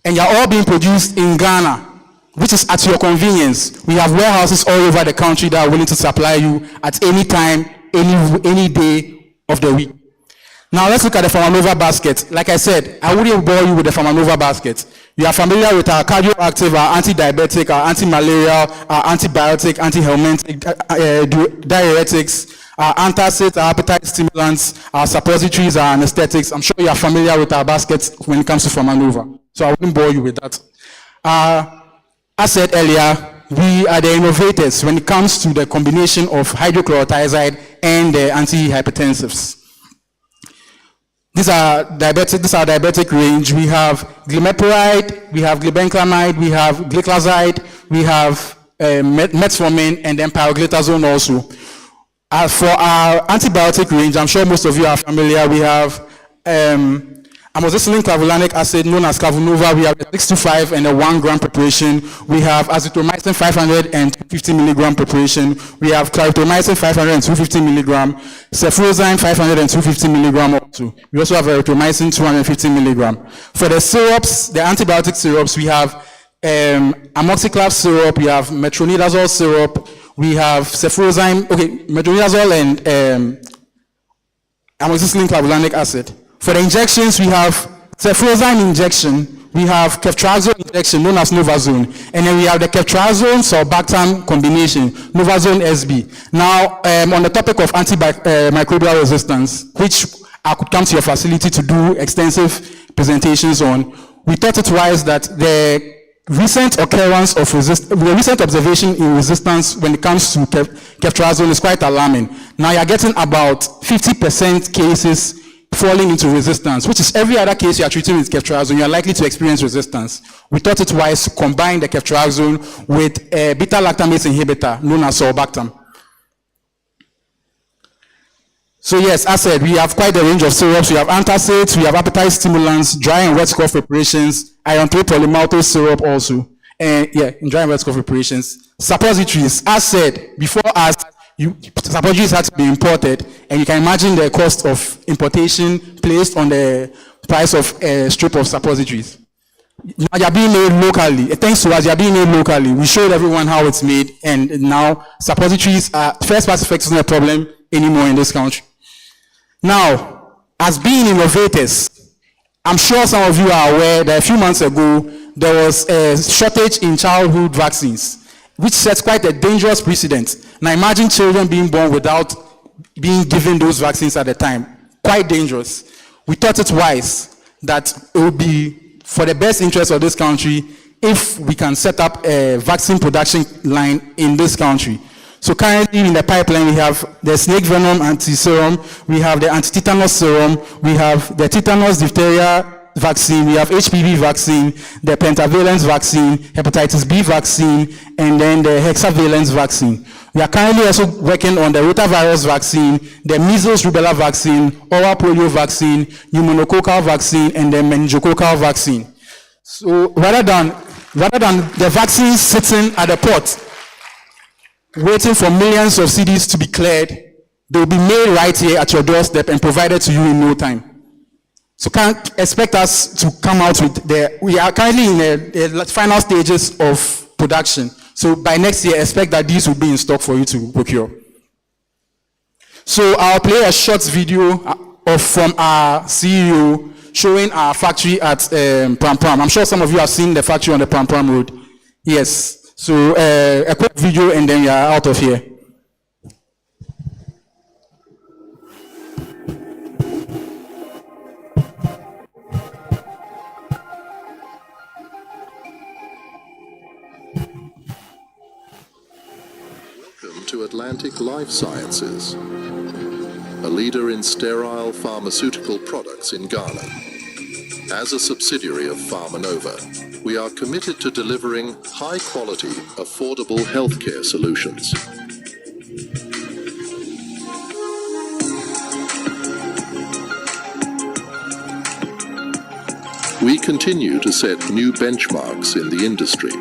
Speaker 6: And you're all being produced in Ghana, which is at your convenience. We have warehouses all over the country that are willing to supply you at any time, any day of the week. Now let's look at the Pharmanova basket. Like I said, I wouldn't bore you with the Pharmanova basket. You are familiar with our cardioactive, our anti-diabetic, our anti-malarial, our antibiotic, anti-helmintic, diuretics, our antacids, our appetite stimulants, our suppositories, our anesthetics. I'm sure you are familiar with our baskets when it comes to Pharmanova. So I wouldn't bore you with that. As said earlier, we are the innovators when it comes to the combination of hydrochlorothiazide and the antihypertensives. These are diabetic range. We have glimepiride, we have glibenclamide, we have gliclazide, we have metformin, and then pioglitazone also. For our antibiotic range, I'm sure most of you are familiar, we have amoxicillin clavulanic acid known as Clavunova. We have a 625 and a 1 gram preparation. We have azithromycin 500 and 250 milligram preparation. We have clarithromycin 500 and 250 milligram, cefuzime 500 and 250 milligram also. We also have erythromycin 250 milligram. For the syrups, the antibiotic syrups, we have amoxiclav syrup, we have metronidazole syrup, we have cefuzime, metronidazole and amoxicillin clavulanic acid. For the injections, we have cefuzime injection, we have ceftriaxone injection known as Novazone, and then we have the ceftriaxone sulbactam combination, Novazone SB. Now, on the topic of antimicrobial resistance, which I could come to your facility to do extensive presentations on, we thought it wise that the recent occurrence of the recent observation in resistance when it comes to ceftriaxone is quite alarming. Now you're getting about 50% cases falling into resistance, which is every other case you are treating with ceftriaxone, you are likely to experience resistance. We thought it wise to combine the ceftriaxone with a beta-lactamase inhibitor known as sulbactam. So yes, as said, we have quite a range of syrups. We have antacids, we have appetite stimulants, dry and wet cough preparations, iron 3 polymaltose syrup also, and in dry and wet cough preparations. Suppositories, as said, before us, suppositories had to be imported, and you can imagine the cost of importation placed on the price of a strip of suppositories. Now they are being made locally. Thanks to us, they are being made locally. We showed everyone how it's made, and now suppositories are first pass effect is not a problem anymore in this country. Now, as being innovators, I'm sure some of you are aware that a few months ago there was a shortage in childhood vaccines, which sets quite a dangerous precedent. Now imagine children being born without being given those vaccines at the time. Quite dangerous. We thought it wise that it would be for the best interest of this country if we can set up a vaccine production line in this country. So currently in the pipeline we have the snake venom anti-serum, we have the anti-tetanus serum, we have the tetanus diphtheria vaccine, we have HPV vaccine, the pentavalent vaccine, hepatitis B vaccine, and then the hexavalent vaccine. We are currently also working on the rotavirus vaccine, the measles rubella vaccine, oral polio vaccine, pneumococcal vaccine, and the meningococcal vaccine. So rather than the vaccines sitting at the port, waiting for millions of CDs to be cleared, they will be made right here at your doorstep and provided to you in no time. So can't expect us to come out with we are currently in the final stages of production. So by next year, expect that these will be in stock for you to procure. So I'll play a short video from our CEO showing our factory at Pram Pram. I'm sure some of you have seen the factory on the Pram Pram Road. Yes. So a quick video and then we are out of here.
Speaker 7: Welcome to Atlantic Life Sciences, a leader in sterile pharmaceutical products in Ghana. As a subsidiary of Pharmanova, we we are committed to delivering high-quality, affordable healthcare solutions. We continue to set new benchmarks in the industry,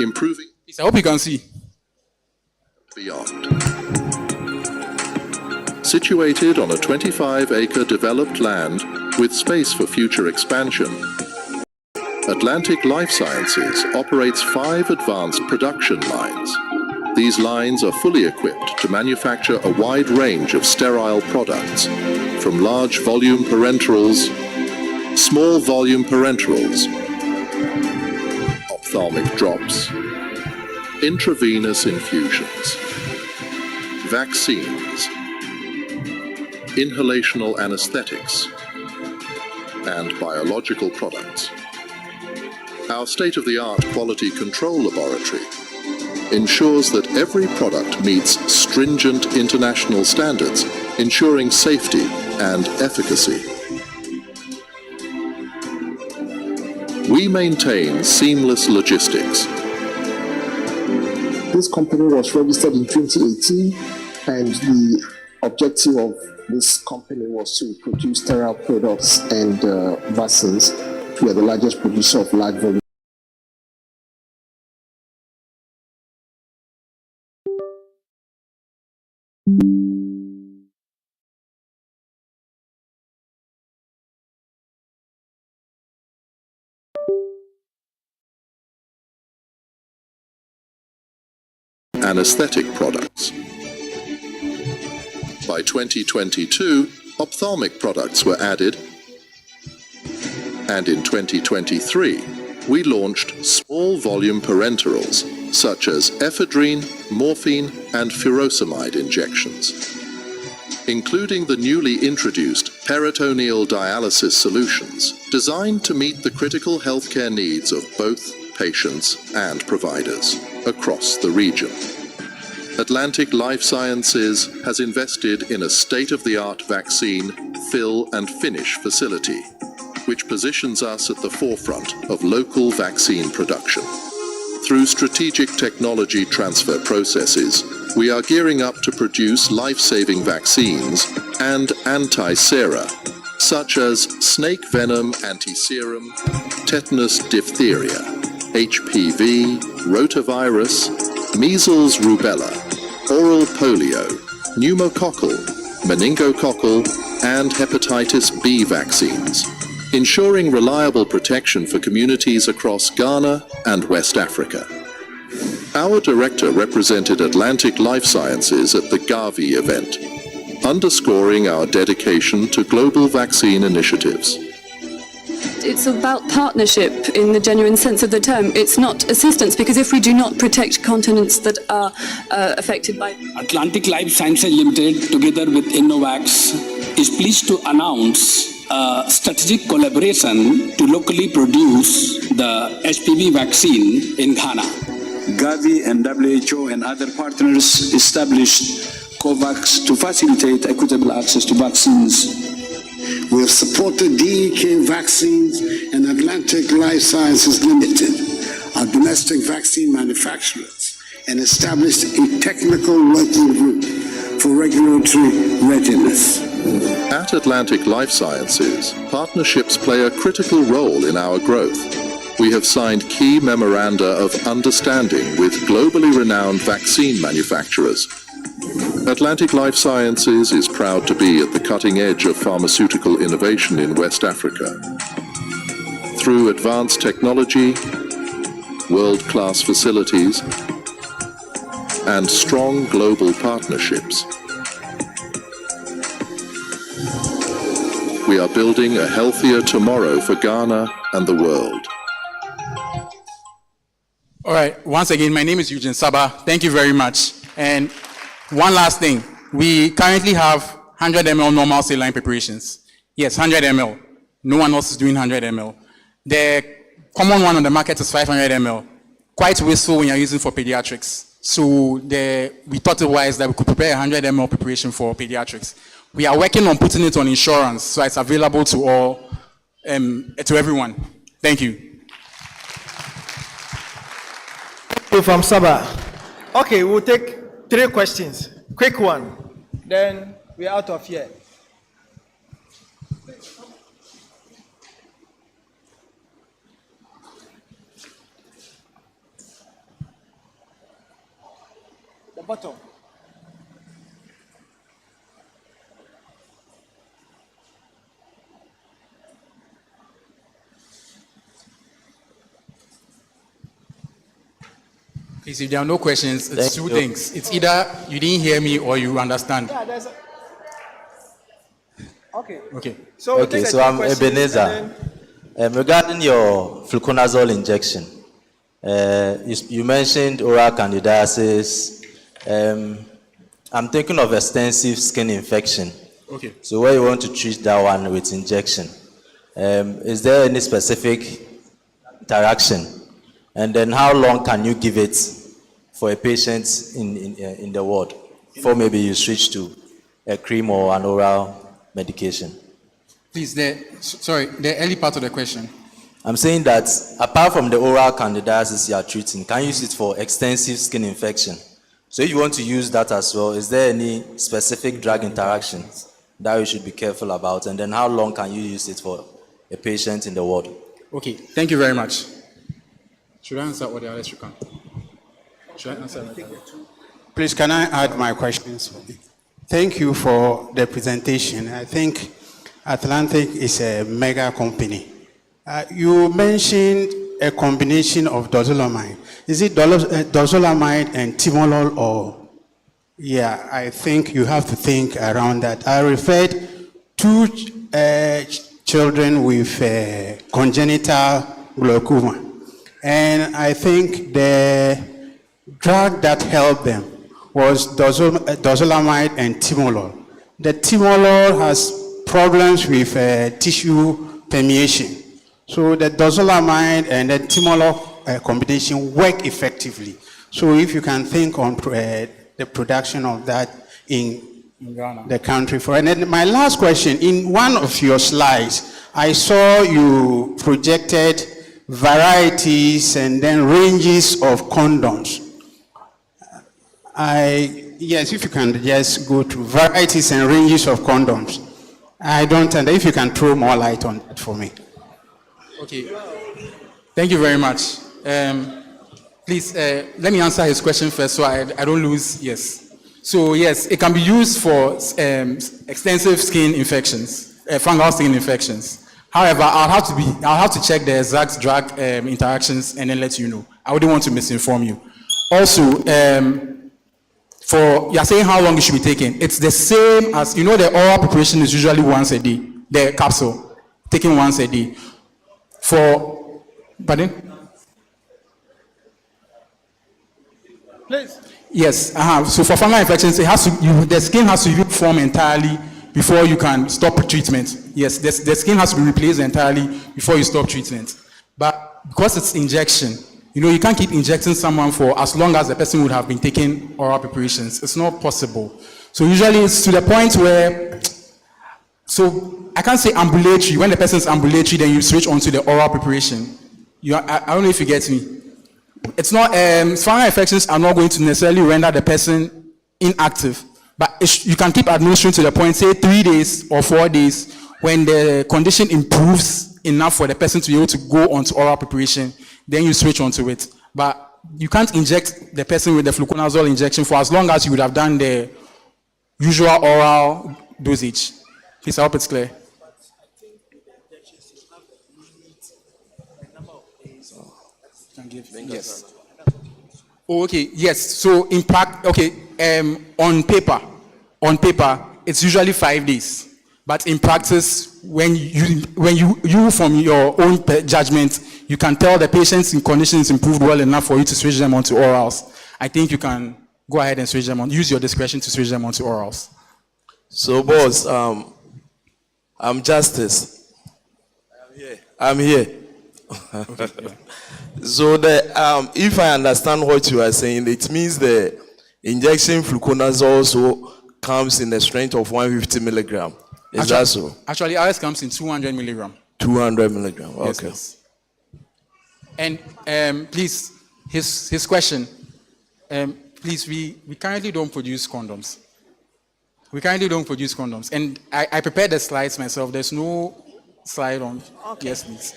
Speaker 7: improving
Speaker 6: I hope you can see.
Speaker 7: beyond. Situated on a 25-acre developed land with space for future expansion, Atlantic Life Sciences operates 5 advanced production lines. These lines are fully equipped to manufacture a wide range of sterile products, from large volume parenterals, small volume parenterals, ophthalmic drops, intravenous infusions, vaccines, inhalational anesthetics, and biological products. Our state-of-the-art quality control laboratory ensures that every product meets stringent international standards, ensuring safety and efficacy. We maintain seamless logistics.
Speaker 8: This company was registered in 2018, and the objective of this company was to produce sterile products and vaccines. We are the largest producer of large volume.
Speaker 7: Anesthetic products. By 2022, ophthalmic products were added, and in 2023, we launched small volume parenterals such as ephedrine, morphine, and furosemide injections, including the newly introduced peritoneal dialysis solutions designed to meet the critical healthcare needs of both patients and providers across the region. Atlantic Life Sciences has invested in a state-of-the-art vaccine fill and finish facility, which positions us at the forefront of local vaccine production. Through strategic technology transfer processes, we are gearing up to produce life-saving vaccines and anti-sera, such as snake venom anti-serum, tetanus diphtheria, HPV, rotavirus, measles rubella, oral polio, pneumococcal, meningococcal, and hepatitis B vaccines, ensuring reliable protection for communities across Ghana and West Africa. Our director represented Atlantic Life Sciences at the Gavi event, underscoring our dedication to global vaccine initiatives.
Speaker 9: It's about partnership in the genuine sense of the term. It's not assistance, because if we do not protect continents that are affected by...
Speaker 10: Atlantic Life Sciences Limited, together with Innovax, is pleased to announce a strategic collaboration to locally produce the HPV vaccine in Ghana.
Speaker 11: Gavi and WHO and other partners established COVAX to facilitate equitable access to vaccines.
Speaker 12: We have supported DEK Vaccines and Atlantic Life Sciences Limited, our domestic vaccine manufacturers, and established a technical working group for regulatory readiness.
Speaker 7: At Atlantic Life Sciences, partnerships play a critical role in our growth. We have signed key memoranda of understanding with globally renowned vaccine manufacturers. Atlantic Life Sciences is proud to be at the cutting edge of pharmaceutical innovation in West Africa. Through advanced technology, world-class facilities, and strong global partnerships, we are building a healthier tomorrow for Ghana and the world.
Speaker 6: All right, once again, my name is Eugene Saba. Thank you very much. And one last thing, we currently have 100 ml normal saline preparations. Yes, 100 ml. No one else is doing 100 ml. The common one on the market is 500 ml. Quite wasteful when you're using for pediatrics. So we thought it wise that we could prepare a 100 ml preparation for pediatrics. We are working on putting it on insurance, so it's available to all, to everyone. Thank you.
Speaker 2: So from Saba. Okay, we'll take 3 questions. Quick one. Then we're out of here. The bottom.
Speaker 6: Please, if there are no questions, it's
Speaker 13: Thank
Speaker 6: two
Speaker 13: you.
Speaker 6: things. It's either you didn't hear me or you understand.
Speaker 2: Yeah, there's a... Okay.
Speaker 6: Okay.
Speaker 2: So we'll
Speaker 13: Okay,
Speaker 2: take
Speaker 13: so
Speaker 2: the
Speaker 13: I'm
Speaker 2: questions
Speaker 13: Ebenezer.
Speaker 2: and then-
Speaker 13: Regarding your fluconazole injection, you mentioned oral candidiasis. I'm thinking of extensive skin infection.
Speaker 6: Okay.
Speaker 13: So where you want to treat that one with injection, is there any specific interaction? And then how long can you give it for a patient in the ward before maybe you switch to a cream or an oral medication?
Speaker 6: Please, the early part of the question.
Speaker 13: I'm saying that apart from the oral candidiasis you are treating, can you use it for extensive skin infection? So if you want to use that as well, is there any specific drug interaction that we should be careful about? And then how long can you use it for a patient in the ward?
Speaker 6: Okay, thank you very much. Should I answer or the others you can? Should I answer?
Speaker 14: Please, can I add my questions? Thank you for the presentation. I think Atlantic is a mega company. You mentioned a combination of dozolamide. Is it dozolamide and timolol or? Yeah, I think you have to think around that. I referred 2 children with congenital glaucoma. And I think the drug that helped them was dozolamide and timolol. The timolol has problems with tissue permeation. So the dozolamide and the timolol combination work effectively. So if you can think on the production of that in the country for. And then my last question, in one of your slides, I saw you projected varieties and then ranges of condoms. Yes, if you can just go to varieties and ranges of condoms. I don't, and if you can throw more light on that for me.
Speaker 6: Okay. Thank you very much. Please, let me answer his question first so I don't lose. Yes. So yes, it can be used for extensive skin infections, fungal skin infections. However, I'll have to check the exact drug interactions and then let you know. I wouldn't want to misinform you. Also, you're saying how long it should be taken. It's the same as, you know, the oral preparation is usually once a day. The capsule, taken once a day. Pardon?
Speaker 2: Please.
Speaker 6: Yes. So for fungal infections, the skin has to form entirely before you can stop treatment. Yes, the skin has to be replaced entirely before you stop treatment. But because it's injection, you know, you can't keep injecting someone for as long as the person would have been taking oral preparations. It's not possible. So usually it's to the point where, so I can't say ambulatory. When the person's ambulatory, then you switch onto the oral preparation. I don't know if you get me. It's not, fungal infections are not going to necessarily render the person inactive. But you can keep administering to the point, say 3 days or 4 days, when the condition improves enough for the person to be able to go on to oral preparation, then you switch onto it. But you can't inject the person with the fluconazole injection for as long as you would have done the usual oral dosage. Please, I hope it's clear. Yes. Oh, okay. Yes. So in practice, okay. On paper, it's usually 5 days. But in practice, when you from your own judgment, you can tell the patient's conditions improved well enough for you to switch them onto orals. I think you can go ahead and switch them on. Use your discretion to switch them onto orals.
Speaker 4: So, boss, I'm Justice. I'm here.
Speaker 6: Okay, yeah.
Speaker 4: So, if I understand what you are saying, it means the injection fluconazole also comes in the strength of 150 milligram. Is that so?
Speaker 6: Actually, ours comes in 200 milligram.
Speaker 4: 200 milligram. Okay.
Speaker 6: Yes. And please, his question, please, we currently don't produce condoms. We currently don't produce condoms. And I prepared the slides myself. There's no slide on.
Speaker 15: Okay.
Speaker 6: Yes, please.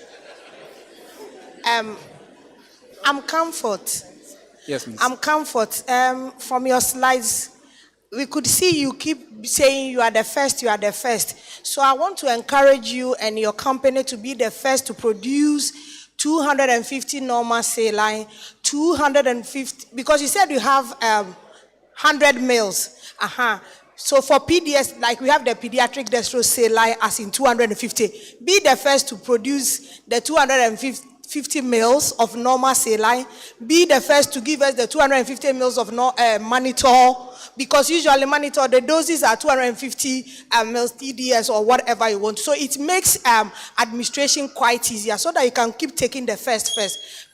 Speaker 15: I'm Comfort.
Speaker 6: Yes, miss.
Speaker 15: I'm Comfort. From your slides, we could see you keep saying you are the first, you are the first. So I want to encourage you and your company to be the first to produce 250 normal saline, 250, because you said you have 100 mils. So for PDS, like we have the pediatric dextrose saline as in 250. Be the first to produce the 250 mils of normal saline. Be the first to give us the 250 mils of mannitol, because usually mannitol, the doses are 250 mils TDS or whatever you want. So it makes administration quite easier so that you can keep taking the first.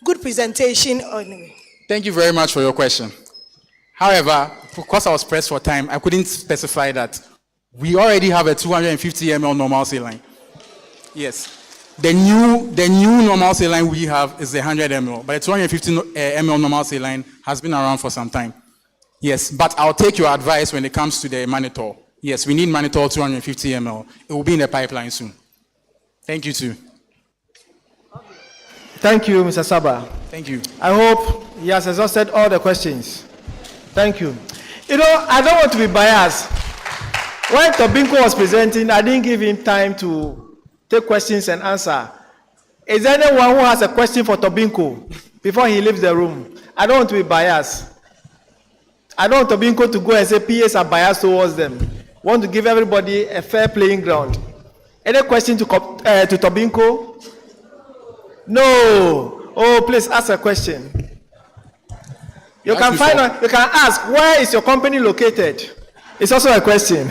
Speaker 15: Good presentation. Anyway.
Speaker 6: Thank you very much for your question. However, because I was pressed for time, I couldn't specify that. We already have a 250 ml normal saline. Yes. The new normal saline we have is the 100 ml, but the 250 ml normal saline has been around for some time. Yes, but I'll take your advice when it comes to the mannitol. Yes, we need mannitol 250 ml. It will be in the pipeline soon. Thank you too.
Speaker 2: Thank you, Mr. Saba.
Speaker 6: Thank you.
Speaker 2: I hope he has exhausted all the questions. Thank you. You know, I don't want to be biased. When Tobinko was presenting, I didn't give him time to take questions and answer. Is there anyone who has a question for Tobinko before he leaves the room? I don't want to be biased. I don't want Tobinko to go and say PAs are biased towards them. I want to give everybody a fair playing ground. Any question to Tobinko? No. Oh, please ask a question. You can ask, where is your company located? It's also a question.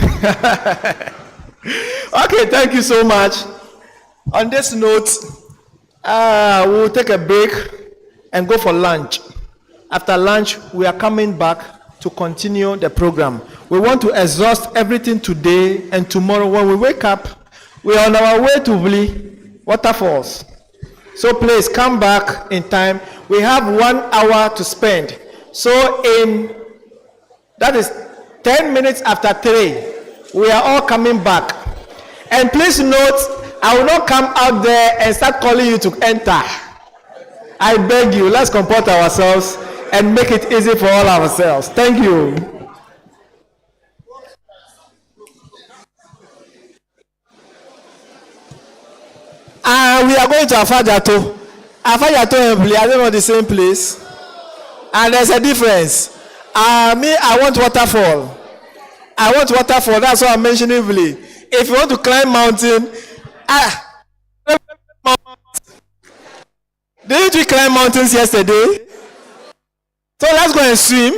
Speaker 2: Okay, thank you so much. On this note, we'll take a break and go for lunch. After lunch, we are coming back to continue the program. We want to exhaust everything today, and tomorrow when we wake up, we are on our way to Vli Waterfalls. So please come back in time. We have 1 hour to spend. So that is 10 minutes after 3, we are all coming back. And please note, I will not come out there and start calling you to enter. I beg you, let's comport ourselves and make it easy for all ourselves. Thank you. We are going to Afajato. Afajato and Bli, are they not the same place? And there's a difference. I want waterfall. I want waterfall. That's why I'm mentioning Bli. If you want to climb mountain, didn't we climb mountains yesterday? So let's go and swim.